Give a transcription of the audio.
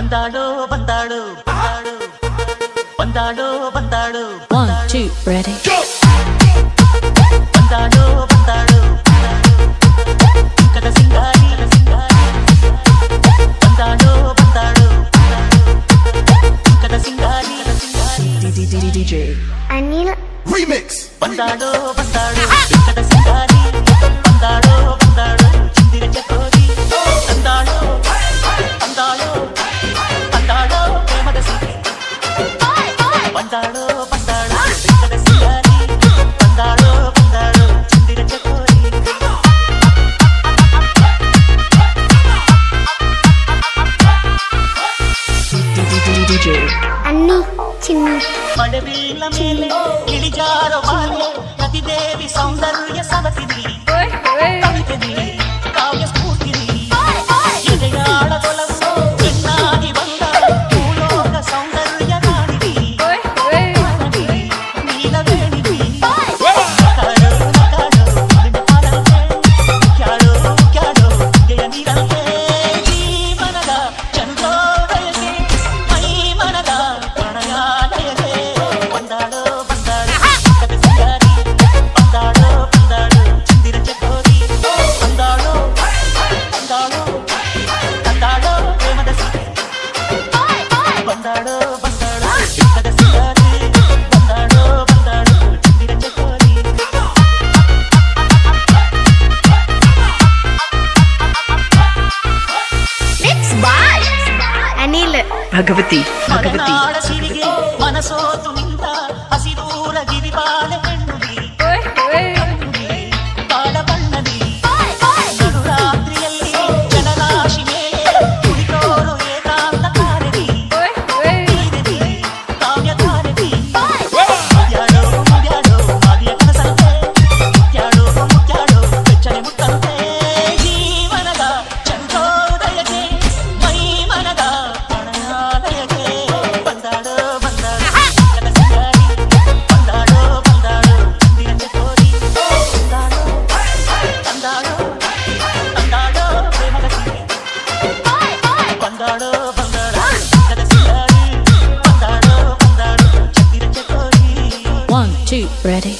ಬಂದಾಳು ಬಂದಾಳು ಬಂದಾಳು ಬಂದಾಳು 1, 2, ready. ಬಂದಾಳು ಬಂದಾಳು ಕದ ಸಿಂಗಾರಿ ಬಂದಾಳು ಬಂದಾಳು ಕದ ಸಿಂಗಾರಿ DJ Anil Remix. ಬಂದಾಳು ಬಂದಾಳು ಕದ ಸಿಂಗಾರಿ ಬಂದಾಳು ಬಂದಾಳು ಚಿಂದಿರ ಚಕೋರಿ ಬಂದಾಳು ಬಂದಾಳು ಬಂದಾಳು ಪ್ರೇಮದ ಸಿಂಗಿ ಬಂದಾಳು ಬಂದಾಳು ಕದ ಸಿಂಗಾರಿ ಬಂದಾಳು ಬಂದಾಳು ಚಿಂದಿರ ಚಕೋರಿ DJ Anni Chinni ಮಡವಿಲ್ಲ ಮೇಲೆ ಇಳಿಜಾರೋ ಮಾಲೆ ನದಿದೇವಿ ಸೌಂದರ್ಯ ಸವತಿರಿ ಕವಿತೆರಿ ಕಾವ್ಯ ಸ್ಫೂರ್ತಿರಿ ಎದೆಯಾಳದೊಲವು ಚೆನ್ನಾಗಿ ಬಂದ ಭೂಲೋಕ ಸೌಂದರ್ಯ ಕಾಣಿರಿ ನೀಲವೇಣಿರಿ ಕಾಡು ಕಾಡು ನಿನ್ನ ಪಾಲಂತೆ ಕ್ಯಾಡೋ ಕ್ಯಾಡೋ ಗೆಯ ನೀರಂತೆ ಜೀವನದ ಚಂದ್ರೋದಯಕ್ಕೆ ಮೈ ಮನದ ಪ್ರಣಯಾಲಯಕ್ಕೆ ಬಂದಾಳು ಬಂದಾಳು ಕದ ಸಿಂಗಾರಿ ಬಂದಾಳು ಬಂದಾಳು ಚಿಂದಿರ ಚಕೋರಿ ಬಂದಾಳು ಬಂದಾಳು ಬಂದಾಳು ಪ್ರೇಮದ ಸಿಂಗಿ ಬಂದಾಳು ಬಂದಾಳು ಕದ ಸಿಂಗಾರಿ ಬಂದಾಳು ಬಂದಾಳು ಚಿಂದಿರ ಚಕೋರಿ Mix by Anil Bhagavati ಮಲೆನಾಡ ಸಿರಿಗೆ ಮನಸೋತು ನಿಂತ ಹಸಿದೂರ ಗಿರಿಬಾಲೆ ಹೆಣ್ಣುಡಿ ಕಾಳ ಬಣ್ಣದಿ ನಡುರಾತ್ರಿಯಲ್ಲಿ ಜನರಾಶಿ ಮೇಲೆ ಕುಳಿತೋರು ಏಕಾಂತ ಕಾರಡಿ ತೀರದಿ ಕಾವ್ಯಧಾರದಿ ಮುದ್ಯಾಡೋ ಮುದ್ಯಾಡೋ ಮಾದಿಯ ಕನಸಂತೆ ಮುತ್ಯಾಡೋ ಮುತ್ಯಾಡೋ ಬೆಚ್ಚನೆ ಮುತ್ತಂತೆ ಜೀವನದ ಚಂದ್ರೋದಯಕ್ಕೆ ಮೈ ಮನದ ಪ್ರಣಯಾಲಯಕ್ಕೆ ಬಂದಾಳು ಬಂದಾಳು ಕದ ಸಿಂಗಾರಿ ಬಂದಾಳು ಬಂದಾಳು ಚಿಂದಿರ ಚಕೋರಿ ಬಂದಾಳು ಬಂದಾಳು ಬಂದಾಳು ಪ್ರೇಮದ ಸಿಂಗಿ ಬಂದಾಳು ಬಂದಾಳು ಕದ ಸಿಂಗಾರಿ ಬಂದಾಳು ಬಂದಾಳು ಚಿಂದಿರ ಚಕೋರಿ 1, 2, ready.